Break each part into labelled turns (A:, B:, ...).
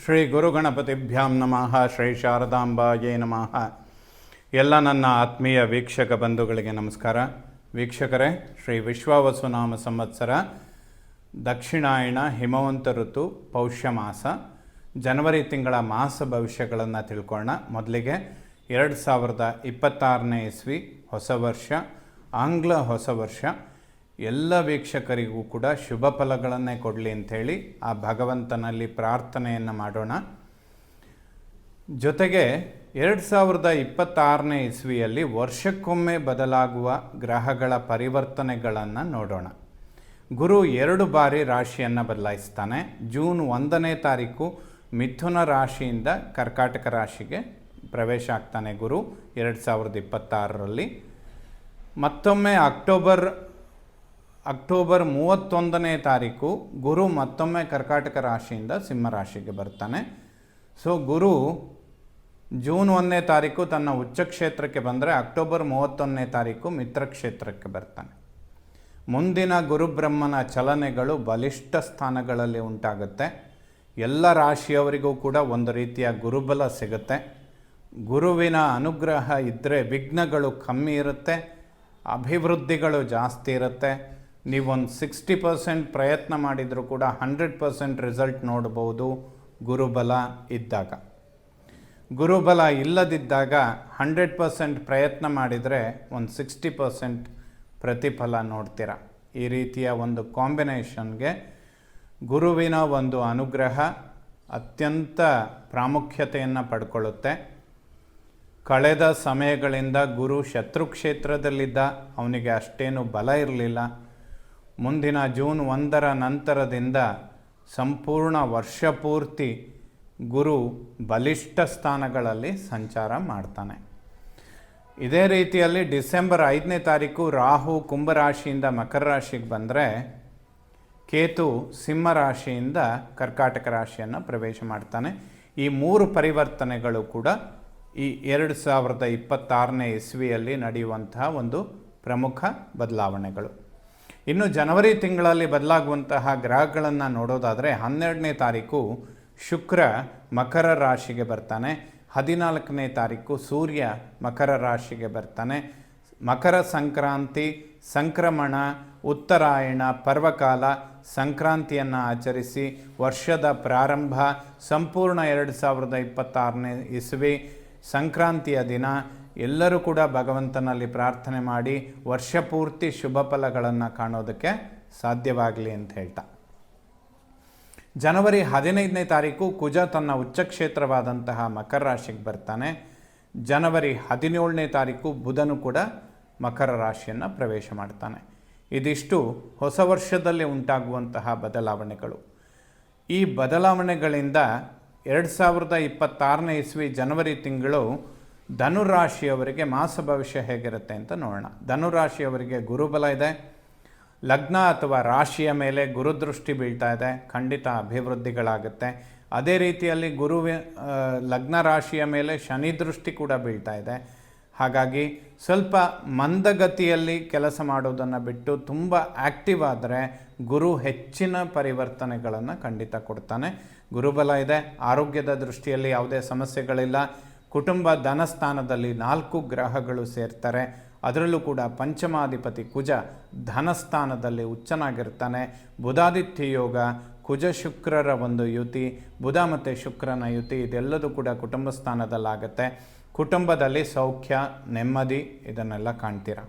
A: ಶ್ರೀ ಗುರುಗಣಪತಿಭ್ಯಾಂ ನಮಃ. ಶ್ರೀ ಶಾರದಾಂಬಾಯೇ ನಮಃ. ಎಲ್ಲ ನನ್ನ ಆತ್ಮೀಯ ವೀಕ್ಷಕ ಬಂಧುಗಳಿಗೆ ನಮಸ್ಕಾರ. ವೀಕ್ಷಕರೇ, ಶ್ರೀ ವಿಶ್ವಾವಸುನಾಮ ಸಂವತ್ಸರ ದಕ್ಷಿಣಾಯಣ ಹಿಮವಂತ ಋತು ಪೌಷ್ಯ ಮಾಸ ಜನವರಿ ತಿಂಗಳ ಮಾಸ ಭವಿಷ್ಯಗಳನ್ನು ತಿಳ್ಕೊಳ್ಳೋಣ. ಮೊದಲಿಗೆ 2026ನೇ ಇಸ್ವಿ ಹೊಸ ವರ್ಷ, ಆಂಗ್ಲ ಹೊಸ ವರ್ಷ ಎಲ್ಲ ವೀಕ್ಷಕರಿಗೂ ಕೂಡ ಶುಭ ಫಲಗಳನ್ನೇ ಕೊಡಲಿ ಅಂಥೇಳಿ ಆ ಭಗವಂತನಲ್ಲಿ ಪ್ರಾರ್ಥನೆಯನ್ನು ಮಾಡೋಣ. ಜೊತೆಗೆ 2026ನೇ ಇಸ್ವಿಯಲ್ಲಿ ವರ್ಷಕ್ಕೊಮ್ಮೆ ಬದಲಾಗುವ ಗ್ರಹಗಳ ಪರಿವರ್ತನೆಗಳನ್ನು ನೋಡೋಣ. ಗುರು 2 ಬಾರಿ ರಾಶಿಯನ್ನು ಬದಲಾಯಿಸ್ತಾನೆ. ಜೂನ್ 1ನೇ ತಾರೀಕು ಮಿಥುನ ರಾಶಿಯಿಂದ ಕರ್ಕಾಟಕ ರಾಶಿಗೆ ಪ್ರವೇಶ ಆಗ್ತಾನೆ ಗುರು 2026ರಲ್ಲಿ. ಮತ್ತೊಮ್ಮೆ ಅಕ್ಟೋಬರ್ 31ನೇ ತಾರೀಕು ಗುರು ಮತ್ತೊಮ್ಮೆ ಕರ್ಕಾಟಕ ರಾಶಿಯಿಂದ ಸಿಂಹ ರಾಶಿಗೆ ಬರ್ತಾನೆ. ಸೊ ಗುರು ಜೂನ್ 1ನೇ ತಾರೀಕು ತನ್ನ ಉಚ್ಚ ಕ್ಷೇತ್ರಕ್ಕೆ ಬಂದರೆ ಅಕ್ಟೋಬರ್ 31ನೇ ತಾರೀಕು ಮಿತ್ರ ಕ್ಷೇತ್ರಕ್ಕೆ ಬರ್ತಾನೆ. ಮುಂದಿನ ಗುರುಬ್ರಹ್ಮನ ಚಲನೆಗಳು ಬಲಿಷ್ಠ ಸ್ಥಾನಗಳಲ್ಲಿ ಉಂಟಾಗುತ್ತೆ. ಎಲ್ಲ ರಾಶಿಯವರಿಗೂ ಕೂಡ ಒಂದು ರೀತಿಯ ಗುರುಬಲ ಸಿಗುತ್ತೆ. ಗುರುವಿನ ಅನುಗ್ರಹ ಇದ್ದರೆ ವಿಘ್ನಗಳು ಕಮ್ಮಿ ಇರುತ್ತೆ, ಅಭಿವೃದ್ಧಿಗಳು ಜಾಸ್ತಿ ಇರುತ್ತೆ. ನೀವೊಂದು 60% ಪ್ರಯತ್ನ ಮಾಡಿದರೂ ಕೂಡ 100% ರಿಸಲ್ಟ್ ನೋಡ್ಬೋದು ಗುರುಬಲ ಇದ್ದಾಗ. ಗುರುಬಲ ಇಲ್ಲದಿದ್ದಾಗ 100% ಪ್ರಯತ್ನ ಮಾಡಿದರೆ ಒಂದು 60% ಪ್ರತಿಫಲ ನೋಡ್ತೀರ. ಈ ರೀತಿಯ ಒಂದು ಕಾಂಬಿನೇಷನ್ಗೆ ಗುರುವಿನ ಒಂದು ಅನುಗ್ರಹ ಅತ್ಯಂತ ಪ್ರಾಮುಖ್ಯತೆಯನ್ನು ಪಡ್ಕೊಳ್ಳುತ್ತೆ. ಕಳೆದ ಸಮಯಗಳಿಂದ ಗುರು ಶತ್ರು ಕ್ಷೇತ್ರದಲ್ಲಿದ್ದ, ಅವನಿಗೆ ಅಷ್ಟೇನು ಬಲ ಇರಲಿಲ್ಲ. ಮುಂದಿನ ಜೂನ್ 1ರ ನಂತರದಿಂದ ಸಂಪೂರ್ಣ ವರ್ಷ ಪೂರ್ತಿ ಗುರು ಬಲಿಷ್ಠ ಸ್ಥಾನಗಳಲ್ಲಿ ಸಂಚಾರ ಮಾಡ್ತಾನೆ. ಇದೇ ರೀತಿಯಲ್ಲಿ ಡಿಸೆಂಬರ್ 5ನೇ ತಾರೀಕು ರಾಹು ಕುಂಭರಾಶಿಯಿಂದ ಮಕರ ರಾಶಿಗೆ ಬಂದರೆ, ಕೇತು ಸಿಂಹ ರಾಶಿಯಿಂದ ಕರ್ಕಾಟಕ ರಾಶಿಯನ್ನು ಪ್ರವೇಶ ಮಾಡ್ತಾನೆ. ಈ 3 ಪರಿವರ್ತನೆಗಳು ಕೂಡ ಈ 2026ನೇ ಇಸ್ವಿಯಲ್ಲಿ ನಡೆಯುವಂತಹ ಒಂದು ಪ್ರಮುಖ ಬದಲಾವಣೆಗಳು. ಇನ್ನು ಜನವರಿ ತಿಂಗಳಲ್ಲಿ ಬದಲಾಗುವಂತಹ ಗ್ರಹಗಳನ್ನು ನೋಡೋದಾದರೆ 12ನೇ ತಾರೀಕು ಶುಕ್ರ ಮಕರ ರಾಶಿಗೆ ಬರ್ತಾನೆ. 14ನೇ ತಾರೀಕು ಸೂರ್ಯ ಮಕರ ರಾಶಿಗೆ ಬರ್ತಾನೆ. ಮಕರ ಸಂಕ್ರಾಂತಿ, ಸಂಕ್ರಮಣ, ಉತ್ತರಾಯಣ, ಪರ್ವಕಾಲ, ಸಂಕ್ರಾಂತಿಯನ್ನು ಆಚರಿಸಿ ವರ್ಷದ ಪ್ರಾರಂಭ, ಸಂಪೂರ್ಣ 2026ನೇ ಇಸ್ವಿ ಸಂಕ್ರಾಂತಿಯ ದಿನ ಎಲ್ಲರೂ ಕೂಡ ಭಗವಂತನಲ್ಲಿ ಪ್ರಾರ್ಥನೆ ಮಾಡಿ ವರ್ಷ ಪೂರ್ತಿ ಶುಭ ಫಲಗಳನ್ನು ಕಾಣೋದಕ್ಕೆ ಸಾಧ್ಯವಾಗಲಿ ಅಂತ ಹೇಳ್ತಾ, ಜನವರಿ 15ನೇ ತಾರೀಕು ಕುಜ ತನ್ನ ಉಚ್ಚ ಕ್ಷೇತ್ರವಾದಂತಹ ಮಕರ ರಾಶಿಗೆ ಬರ್ತಾನೆ. ಜನವರಿ 17ನೇ ತಾರೀಕು ಬುಧನು ಕೂಡ ಮಕರ ರಾಶಿಯನ್ನು ಪ್ರವೇಶ ಮಾಡ್ತಾನೆ. ಇದಿಷ್ಟು ಹೊಸ ವರ್ಷದಲ್ಲಿ ಉಂಟಾಗುವಂತಹ ಬದಲಾವಣೆಗಳು. ಈ ಬದಲಾವಣೆಗಳಿಂದ 2026ನೇ ಇಸ್ವಿ ಜನವರಿ ತಿಂಗಳು ಧನುರಾಶಿಯವರಿಗೆ ಮಾಸ ಭವಿಷ್ಯ ಹೇಗಿರುತ್ತೆ ಅಂತ ನೋಡೋಣ. ಧನುರಾಶಿಯವರಿಗೆ ಗುರುಬಲ ಇದೆ. ಲಗ್ನ ಅಥವಾ ರಾಶಿಯ ಮೇಲೆ ಗುರುದೃಷ್ಟಿ ಬೀಳ್ತಾ ಇದೆ, ಖಂಡಿತ ಅಭಿವೃದ್ಧಿಗಳಾಗುತ್ತೆ. ಅದೇ ರೀತಿಯಲ್ಲಿ ಲಗ್ನ ರಾಶಿಯ ಮೇಲೆ ಶನಿ ದೃಷ್ಟಿ ಕೂಡ ಬೀಳ್ತಾ ಇದೆ. ಹಾಗಾಗಿ ಸ್ವಲ್ಪ ಮಂದಗತಿಯಲ್ಲಿ ಕೆಲಸ ಮಾಡೋದನ್ನು ಬಿಟ್ಟು ತುಂಬ ಆ್ಯಕ್ಟಿವ್ ಆದರೆ ಗುರು ಹೆಚ್ಚಿನ ಪರಿವರ್ತನೆಗಳನ್ನು ಖಂಡಿತ ಕೊಡ್ತಾನೆ. ಗುರುಬಲ ಇದೆ. ಆರೋಗ್ಯದ ದೃಷ್ಟಿಯಲ್ಲಿ ಯಾವುದೇ ಸಮಸ್ಯೆಗಳಿಲ್ಲ. ಕುಟುಂಬ ಧನಸ್ಥಾನದಲ್ಲಿ 4 ಗ್ರಹಗಳು ಸೇರ್ತಾರೆ. ಅದರಲ್ಲೂ ಕೂಡ ಪಂಚಮಾಧಿಪತಿ ಕುಜ ಧನಸ್ಥಾನದಲ್ಲಿ ಉಚ್ಚನಾಗಿರ್ತಾನೆ. ಬುಧಾದಿತ್ಯ ಯೋಗ, ಕುಜ ಶುಕ್ರರ ಒಂದು ಯುತಿ, ಬುಧ ಮತ್ತು ಶುಕ್ರನ ಯುತಿ, ಇದೆಲ್ಲದೂ ಕೂಡ ಕುಟುಂಬ ಸ್ಥಾನದಲ್ಲಾಗುತ್ತೆ. ಕುಟುಂಬದಲ್ಲಿ ಸೌಖ್ಯ, ನೆಮ್ಮದಿ ಇದನ್ನೆಲ್ಲ ಕಾಣ್ತೀರ.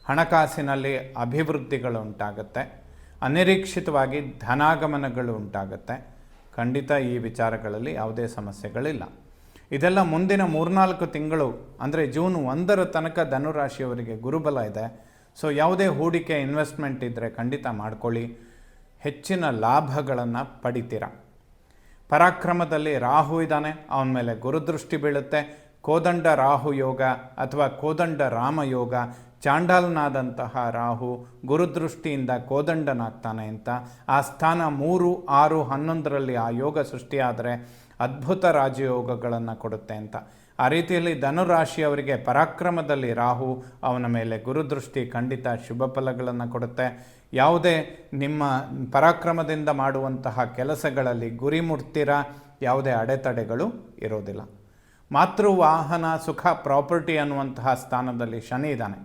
A: ಹಣಕಾಸಿನಲ್ಲಿ ಅಭಿವೃದ್ಧಿಗಳು ಉಂಟಾಗುತ್ತೆ. ಅನಿರೀಕ್ಷಿತವಾಗಿ ಧನಾಗಮನಗಳು ಉಂಟಾಗುತ್ತೆ. ಖಂಡಿತ ಈ ವಿಚಾರಗಳಲ್ಲಿ ಯಾವುದೇ ಸಮಸ್ಯೆಗಳಿಲ್ಲ. ಇದೆಲ್ಲ ಮುಂದಿನ 3-4 ತಿಂಗಳು ಅಂದರೆ ಜೂನ್ 1ರ ತನಕ ಧನುರಾಶಿಯವರಿಗೆ ಗುರುಬಲ ಇದೆ. ಸೊ ಯಾವುದೇ ಹೂಡಿಕೆ ಇನ್ವೆಸ್ಟ್ಮೆಂಟ್ ಇದ್ದರೆ ಖಂಡಿತ ಮಾಡ್ಕೊಳ್ಳಿ, ಹೆಚ್ಚಿನ ಲಾಭಗಳನ್ನು ಪಡಿತೀರ. ಪರಾಕ್ರಮದಲ್ಲಿ ರಾಹು ಇದ್ದಾನೆ, ಅವನ ಮೇಲೆ ಗುರುದೃಷ್ಟಿ ಬೀಳುತ್ತೆ. ಕೋದಂಡ ರಾಹು ಯೋಗ ಅಥವಾ ಕೋದಂಡ ರಾಮ ಯೋಗ, ಚಾಂಡಾಲನಾದಂತಹ ರಾಹು ಗುರುದೃಷ್ಟಿಯಿಂದ ಕೋದಂಡನಾಗ್ತಾನೆ ಅಂತ. ಆ ಸ್ಥಾನ 3, 6, 11ರಲ್ಲಿ ಆ ಯೋಗ ಸೃಷ್ಟಿಯಾದರೆ ಅದ್ಭುತ ರಾಜಯೋಗಗಳನ್ನು ಕೊಡುತ್ತೆ ಅಂತ. ಆ ರೀತಿಯಲ್ಲಿ ಧನುರಾಶಿಯವರಿಗೆ ಪರಾಕ್ರಮದಲ್ಲಿ ರಾಹು, ಅವನ ಮೇಲೆ ಗುರುದೃಷ್ಟಿ ಖಂಡಿತ ಶುಭ ಫಲಗಳನ್ನು ಕೊಡುತ್ತೆ. ಯಾವುದೇ ನಿಮ್ಮ ಪರಾಕ್ರಮದಿಂದ ಮಾಡುವಂತಹ ಕೆಲಸಗಳಲ್ಲಿ ಗುರಿ ಮುಟ್ತೀರಾ, ಯಾವುದೇ ಅಡೆತಡೆಗಳು ಇರೋದಿಲ್ಲ. ಮಾತೃವಾಹನ ಸುಖ ಪ್ರಾಪರ್ಟಿ ಅನ್ನುವಂತಹ ಸ್ಥಾನದಲ್ಲಿ ಶನಿ ಇದ್ದಾನೆ.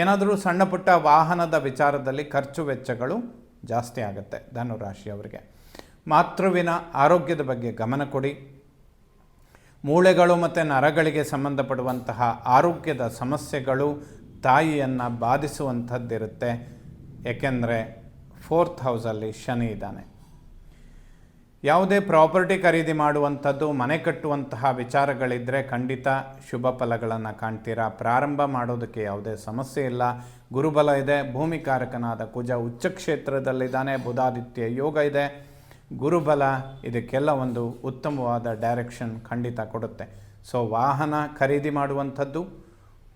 A: ಏನಾದರೂ ಸಣ್ಣ ಪುಟ್ಟ ವಾಹನದ ವಿಚಾರದಲ್ಲಿ ಖರ್ಚು ವೆಚ್ಚಗಳು ಜಾಸ್ತಿ ಆಗುತ್ತೆ ಧನುರಾಶಿಯವರಿಗೆ. ಮಾತೃವಿನ ಆರೋಗ್ಯದ ಬಗ್ಗೆ ಗಮನ ಕೊಡಿ. ಮೂಳೆಗಳು ಮತ್ತು ನರಗಳಿಗೆ ಸಂಬಂಧಪಡುವಂತಹ ಆರೋಗ್ಯದ ಸಮಸ್ಯೆಗಳು ತಾಯಿಯನ್ನು ಬಾಧಿಸುವಂಥದ್ದಿರುತ್ತೆ. ಏಕೆಂದರೆ 4th ಹೌಸಲ್ಲಿ ಶನಿ ಇದ್ದಾನೆ. ಯಾವುದೇ ಪ್ರಾಪರ್ಟಿ ಖರೀದಿ ಮಾಡುವಂಥದ್ದು, ಮನೆ ಕಟ್ಟುವಂತಹ ವಿಚಾರಗಳಿದ್ದರೆ ಖಂಡಿತ ಶುಭ ಫಲಗಳನ್ನು ಕಾಣ್ತೀರಾ. ಪ್ರಾರಂಭ ಮಾಡೋದಕ್ಕೆ ಯಾವುದೇ ಸಮಸ್ಯೆ ಇಲ್ಲ. ಗುರುಬಲ ಇದೆ. ಭೂಮಿಕಾರಕನಾದ ಕುಜ ಉಚ್ಚ ಕ್ಷೇತ್ರದಲ್ಲಿದ್ದಾನೆ. ಬುಧಾದಿತ್ಯ ಯೋಗ ಇದೆ. ಗುರುಬಲ ಇದಕ್ಕೆಲ್ಲ ಒಂದು ಉತ್ತಮವಾದ ಡೈರೆಕ್ಷನ್ ಖಂಡಿತ ಕೊಡುತ್ತೆ. ಸೊ ವಾಹನ ಖರೀದಿ ಮಾಡುವಂಥದ್ದು,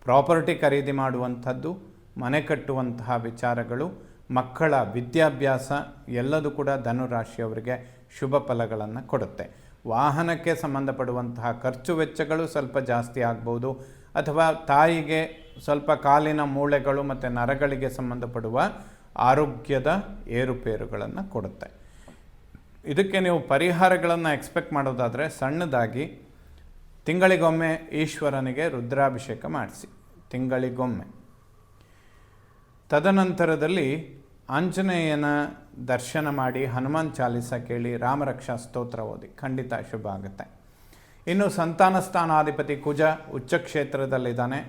A: ಪ್ರಾಪರ್ಟಿ ಖರೀದಿ ಮಾಡುವಂಥದ್ದು, ಮನೆ ಕಟ್ಟುವಂತಹ ವಿಚಾರಗಳು, ಮಕ್ಕಳ ವಿದ್ಯಾಭ್ಯಾಸ ಎಲ್ಲದೂ ಕೂಡ ಧನುರಾಶಿಯವರಿಗೆ ಶುಭ ಫಲಗಳನ್ನು ಕೊಡುತ್ತೆ. ವಾಹನಕ್ಕೆ ಸಂಬಂಧಪಡುವಂತಹ ಖರ್ಚು ವೆಚ್ಚಗಳು ಸ್ವಲ್ಪ ಜಾಸ್ತಿ ಆಗ್ಬೋದು, ಅಥವಾ ತಾಯಿಗೆ ಸ್ವಲ್ಪ ಕಾಲಿನ ಮೂಳೆಗಳು ಮತ್ತು ನರಗಳಿಗೆ ಸಂಬಂಧಪಡುವ ಆರೋಗ್ಯದ ಏರುಪೇರುಗಳನ್ನು ಕೊಡುತ್ತೆ. ಇದಕ್ಕೆ ನೀವು ಪರಿಹಾರಗಳನ್ನು ಎಕ್ಸ್ಪೆಕ್ಟ್ ಮಾಡೋದಾದರೆ ಸಣ್ಣದಾಗಿ ತಿಂಗಳಿಗೊಮ್ಮೆ ಈಶ್ವರನಿಗೆ ರುದ್ರಾಭಿಷೇಕ ಮಾಡಿಸಿ, ತಿಂಗಳಿಗೊಮ್ಮೆ. ತದನಂತರದಲ್ಲಿ ಆಂಜನೇಯನ ದರ್ಶನ ಮಾಡಿ, ಹನುಮಾನ್ ಚಾಲಿಸ ಕೇಳಿ, ರಾಮರಕ್ಷಾ ಸ್ತೋತ್ರ ಓದಿ, ಖಂಡಿತ ಶುಭ ಆಗುತ್ತೆ. ಇನ್ನು ಸಂತಾನ ಸ್ಥಾನಾಧಿಪತಿ ಕುಜ ಉಚ್ಚ ಕ್ಷೇತ್ರದಲ್ಲಿದ್ದಾನೆ.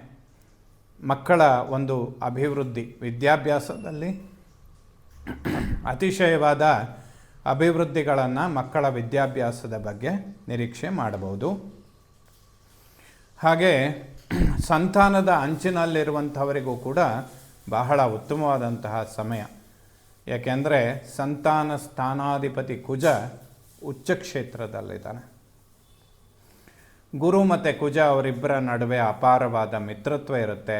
A: ಮಕ್ಕಳ ಒಂದು ಅಭಿವೃದ್ಧಿ, ವಿದ್ಯಾಭ್ಯಾಸದಲ್ಲಿ ಅತಿಶಯವಾದ ಅಭಿವೃದ್ಧಿಗಳನ್ನು ಮಕ್ಕಳ ವಿದ್ಯಾಭ್ಯಾಸದ ಬಗ್ಗೆ ನಿರೀಕ್ಷೆ ಮಾಡಬಹುದು. ಹಾಗೆ ಸಂತಾನದ ಅಂಚಿನಲ್ಲಿರುವಂಥವರಿಗೂ ಕೂಡ ಬಹಳ ಉತ್ತಮವಾದಂತಹ ಸಮಯ. ಯಾಕೆಂದರೆ ಸಂತಾನ ಸ್ಥಾನಾಧಿಪತಿ ಕುಜ ಉಚ್ಚ ಕ್ಷೇತ್ರದಲ್ಲಿದ್ದಾನೆ. ಗುರು ಮತ್ತು ಕುಜ ಅವರಿಬ್ಬರ ನಡುವೆ ಅಪಾರವಾದ ಮಿತ್ರತ್ವ ಇರುತ್ತೆ.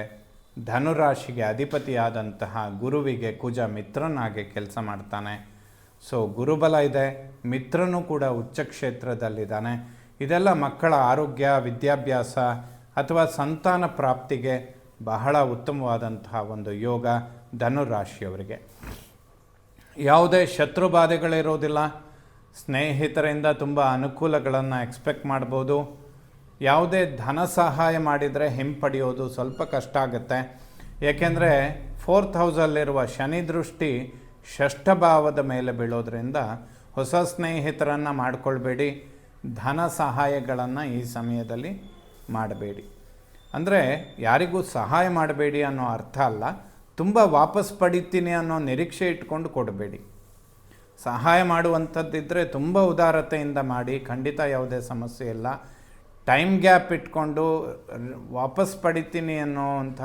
A: ಧನುರಾಶಿಗೆ ಅಧಿಪತಿಯಾದಂತಹ ಗುರುವಿಗೆ ಕುಜ ಮಿತ್ರನಾಗಿ ಕೆಲಸ ಮಾಡ್ತಾನೆ. ಸೊ ಗುರುಬಲ ಇದೆ. ಮಿತ್ರನೂ ಕೂಡ ಉಚ್ಚ ಕ್ಷೇತ್ರದಲ್ಲಿದ್ದಾನೆ. ಇದೆಲ್ಲ ಮಕ್ಕಳ ಆರೋಗ್ಯ, ವಿದ್ಯಾಭ್ಯಾಸ ಅಥವಾ ಸಂತಾನ ಪ್ರಾಪ್ತಿಗೆ ಬಹಳ ಉತ್ತಮವಾದಂತಹ ಒಂದು ಯೋಗ ಧನುರಾಶಿಯವರಿಗೆ. ಯಾವುದೇ ಶತ್ರುಬಾಧೆಗಳಿರೋದಿಲ್ಲ. ಸ್ನೇಹಿತರಿಂದ ತುಂಬ ಅನುಕೂಲಗಳನ್ನು ಎಕ್ಸ್ಪೆಕ್ಟ್ ಮಾಡ್ಬೋದು. ಯಾವುದೇ ಧನ ಸಹಾಯ ಮಾಡಿದರೆ ಹಿಂಪಡೆಯೋದು ಸ್ವಲ್ಪ ಕಷ್ಟ ಆಗುತ್ತೆ. ಏಕೆಂದರೆ 4th ಹೌಸಲ್ಲಿರುವ ಶನಿ ದೃಷ್ಟಿ ಷಷ್ಠ ಭಾವದ ಮೇಲೆ ಬೀಳೋದ್ರಿಂದ ಹೊಸ ಸ್ನೇಹಿತರನ್ನು ಮಾಡಿಕೊಳ್ಬೇಡಿ. ಧನ ಸಹಾಯಗಳನ್ನು ಈ ಸಮಯದಲ್ಲಿ ಮಾಡಬೇಡಿ. ಅಂದರೆ ಯಾರಿಗೂ ಸಹಾಯ ಮಾಡಬೇಡಿ ಅನ್ನೋ ಅರ್ಥ ಅಲ್ಲ, ತುಂಬ ವಾಪಸ್ ಪಡಿತೀನಿ ಅನ್ನೋ ನಿರೀಕ್ಷೆ ಇಟ್ಕೊಂಡು ಕೊಡಬೇಡಿ. ಸಹಾಯ ಮಾಡುವಂಥದ್ದಿದ್ದರೆ ತುಂಬ ಉದಾರತೆಯಿಂದ ಮಾಡಿ, ಖಂಡಿತ ಯಾವುದೇ ಸಮಸ್ಯೆ ಇಲ್ಲ. ಟೈಮ್ ಗ್ಯಾಪ್ ಇಟ್ಕೊಂಡು ವಾಪಸ್ ಪಡಿತೀನಿ ಅನ್ನೋವಂಥ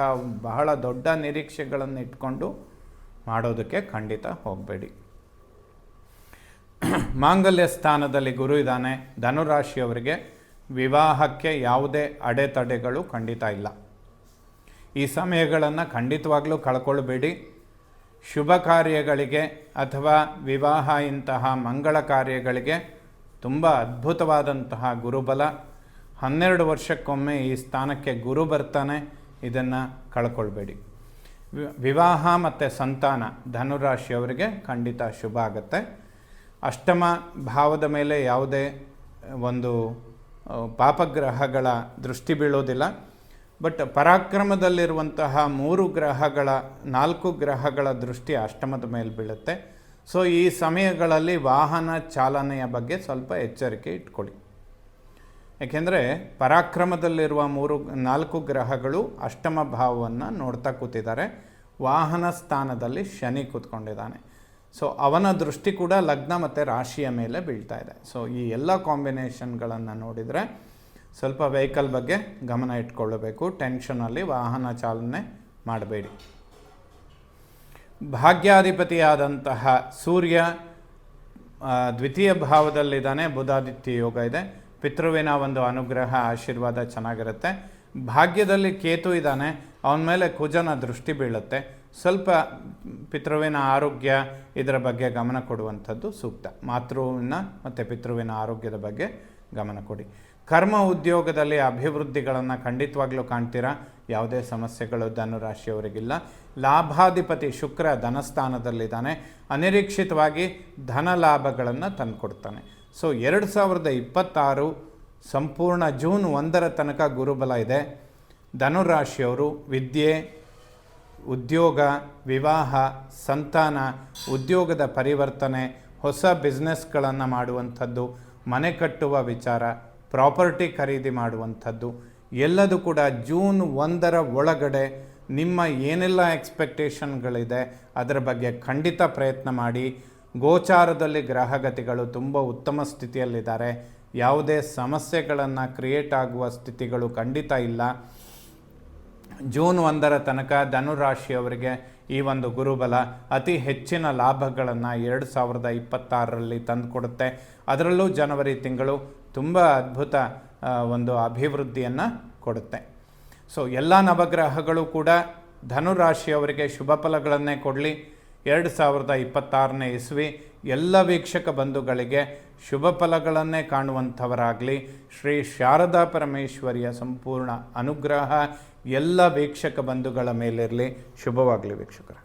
A: ಬಹಳ ದೊಡ್ಡ ನಿರೀಕ್ಷೆಗಳನ್ನು ಇಟ್ಕೊಂಡು ಮಾಡೋದಕ್ಕೆ ಖಂಡಿತ ಹೋಗಬೇಡಿ. ಮಾಂಗಲ್ಯ ಸ್ಥಾನದಲ್ಲಿ ಗುರು ಇದ್ದಾನೆ. ಧನುರಾಶಿಯವರಿಗೆ ವಿವಾಹಕ್ಕೆ ಯಾವುದೇ ಅಡೆತಡೆಗಳು ಖಂಡಿತ ಇಲ್ಲ. ಈ ಸಮಯಗಳನ್ನು ಖಂಡಿತವಾಗಲೂ ಕಳ್ಕೊಳ್ಬೇಡಿ. ಶುಭ ಕಾರ್ಯಗಳಿಗೆ ಅಥವಾ ವಿವಾಹ ಇಂತಹ ಮಂಗಳ ಕಾರ್ಯಗಳಿಗೆ ತುಂಬ ಅದ್ಭುತವಾದಂತಹ ಗುರುಬಲ. 12 ವರ್ಷಕ್ಕೊಮ್ಮೆ ಈ ಸ್ಥಾನಕ್ಕೆ ಗುರು ಬರ್ತಾನೆ. ಇದನ್ನು ಕಳ್ಕೊಳ್ಬೇಡಿ. ವಿವಾಹ ಮತ್ತು ಸಂತಾನ ಧನುರಾಶಿಯವರಿಗೆ ಖಂಡಿತ ಶುಭ ಆಗುತ್ತೆ. ಅಷ್ಟಮ ಭಾವದ ಮೇಲೆ ಯಾವುದೇ ಒಂದು ಪಾಪಗ್ರಹಗಳ ದೃಷ್ಟಿ ಬೀಳೋದಿಲ್ಲ. ಬಟ್ ಪರಾಕ್ರಮದಲ್ಲಿರುವಂತಹ 4 ಗ್ರಹಗಳ ದೃಷ್ಟಿ ಅಷ್ಟಮದ ಮೇಲೆ ಬೀಳುತ್ತೆ. ಸೊ ಈ ಸಮಯಗಳಲ್ಲಿ ವಾಹನ ಚಾಲನೆಯ ಬಗ್ಗೆ ಸ್ವಲ್ಪ ಎಚ್ಚರಿಕೆ ಇಟ್ಕೊಳ್ಳಿ. ಏಕೆಂದರೆ ಪರಾಕ್ರಮದಲ್ಲಿರುವ 4 ಗ್ರಹಗಳು ಅಷ್ಟಮ ಭಾವವನ್ನು ನೋಡ್ತಾ ಕೂತಿದ್ದಾರೆ. ವಾಹನ ಸ್ಥಾನದಲ್ಲಿ ಶನಿ ಕೂತ್ಕೊಂಡಿದ್ದಾನೆ. ಸೊ ಅವನ ದೃಷ್ಟಿ ಕೂಡ ಲಗ್ನ ಮತ್ತು ರಾಶಿಯ ಮೇಲೆ ಬೀಳ್ತಾ ಇದೆ. ಸೊ ಈ ಎಲ್ಲ ಕಾಂಬಿನೇಷನ್ಗಳನ್ನು ನೋಡಿದರೆ ಸ್ವಲ್ಪ ವೆಹಿಕಲ್ ಬಗ್ಗೆ ಗಮನ ಇಟ್ಕೊಳ್ಳಬೇಕು. ಟೆನ್ಷನಲ್ಲಿ ವಾಹನ ಚಾಲನೆ ಮಾಡಬೇಡಿ. ಭಾಗ್ಯಾಧಿಪತಿಯಾದಂತಹ ಸೂರ್ಯ ದ್ವಿತೀಯ ಭಾವದಲ್ಲಿದ್ದಾನೆ. ಬುಧಾದಿತ್ಯ ಯೋಗ ಇದೆ. ಪಿತೃವಿನ ಒಂದು ಅನುಗ್ರಹ, ಆಶೀರ್ವಾದ ಚೆನ್ನಾಗಿರುತ್ತೆ. ಭಾಗ್ಯದಲ್ಲಿ ಕೇತು ಇದ್ದಾನೆ. ಅವನ ಮೇಲೆ ಕುಜನ ದೃಷ್ಟಿ ಬೀಳುತ್ತೆ. ಸ್ವಲ್ಪ ಪಿತೃವಿನ ಆರೋಗ್ಯ ಇದರ ಬಗ್ಗೆ ಗಮನ ಕೊಡುವಂಥದ್ದು ಸೂಕ್ತ. ಮಾತೃವಿನ ಮತ್ತು ಪಿತೃವಿನ ಆರೋಗ್ಯದ ಬಗ್ಗೆ ಗಮನ ಕೊಡಿ. ಕರ್ಮ ಉದ್ಯೋಗದಲ್ಲಿ ಅಭಿವೃದ್ಧಿಗಳನ್ನು ಖಂಡಿತವಾಗ್ಲೂ ಕಾಣ್ತೀರಾ. ಯಾವುದೇ ಸಮಸ್ಯೆಗಳು ಧನುರಾಶಿಯವರಿಗಿಲ್ಲ. ಲಾಭಾಧಿಪತಿ ಶುಕ್ರ ಧನಸ್ಥಾನದಲ್ಲಿದ್ದಾನೆ. ಅನಿರೀಕ್ಷಿತವಾಗಿ ಧನ ಲಾಭಗಳನ್ನು ತಂದುಕೊಡ್ತಾನೆ. ಸೊ 2026 ಸಂಪೂರ್ಣ ಜೂನ್ 1 ತನಕ ಗುರುಬಲ ಇದೆ. ಧನುರಾಶಿಯವರು ವಿದ್ಯೆ, ಉದ್ಯೋಗ, ವಿವಾಹ, ಸಂತಾನ, ಉದ್ಯೋಗದ ಪರಿವರ್ತನೆ, ಹೊಸ ಬಿಸ್ನೆಸ್ಗಳನ್ನು ಮಾಡುವಂಥದ್ದು, ಮನೆ ಕಟ್ಟುವ ವಿಚಾರ, ಪ್ರಾಪರ್ಟಿ ಖರೀದಿ ಮಾಡುವಂಥದ್ದು ಎಲ್ಲದೂ ಕೂಡ ಜೂನ್ 1 ಒಳಗಡೆ ನಿಮ್ಮ ಏನೆಲ್ಲ ಎಕ್ಸ್ಪೆಕ್ಟೇಷನ್ಗಳಿದೆ ಅದರ ಬಗ್ಗೆ ಖಂಡಿತ ಪ್ರಯತ್ನ ಮಾಡಿ. ಗೋಚಾರದಲ್ಲಿ ಗ್ರಹಗತಿಗಳು ತುಂಬ ಉತ್ತಮ ಸ್ಥಿತಿಯಲ್ಲಿದ್ದಾರೆ. ಯಾವುದೇ ಸಮಸ್ಯೆಗಳನ್ನು ಕ್ರಿಯೇಟ್ ಆಗುವ ಸ್ಥಿತಿಗಳು ಖಂಡಿತ ಇಲ್ಲ. ಜೂನ್ 1 ತನಕ ಧನುರಾಶಿಯವರಿಗೆ ಈ ಒಂದು ಗುರುಬಲ ಅತಿ ಹೆಚ್ಚಿನ ಲಾಭಗಳನ್ನು 2026ರಲ್ಲಿ ತಂದುಕೊಡುತ್ತೆ. ಅದರಲ್ಲೂ ಜನವರಿ ತಿಂಗಳು ತುಂಬ ಅದ್ಭುತ ಒಂದು ಅಭಿವೃದ್ಧಿಯನ್ನು ಕೊಡುತ್ತೆ. ಸೊ ಎಲ್ಲ ನವಗ್ರಹಗಳು ಕೂಡ ಧನುರಾಶಿಯವರಿಗೆ ಶುಭ ಫಲಗಳನ್ನೇ ಕೊಡಲಿ. 2026ನೇ ಇಸ್ವಿ ಎಲ್ಲ ವೀಕ್ಷಕ ಬಂಧುಗಳಿಗೆ ಶುಭ ಫಲಗಳನ್ನೇ ಕಾಣುವಂಥವರಾಗಲಿ. ಶ್ರೀ ಶಾರದಾ ಪರಮೇಶ್ವರಿಯ ಸಂಪೂರ್ಣ ಅನುಗ್ರಹ ಎಲ್ಲ ವೀಕ್ಷಕ ಬಂಧುಗಳ ಮೇಲಿರಲಿ. ಶುಭವಾಗಲಿ ವೀಕ್ಷಕರ.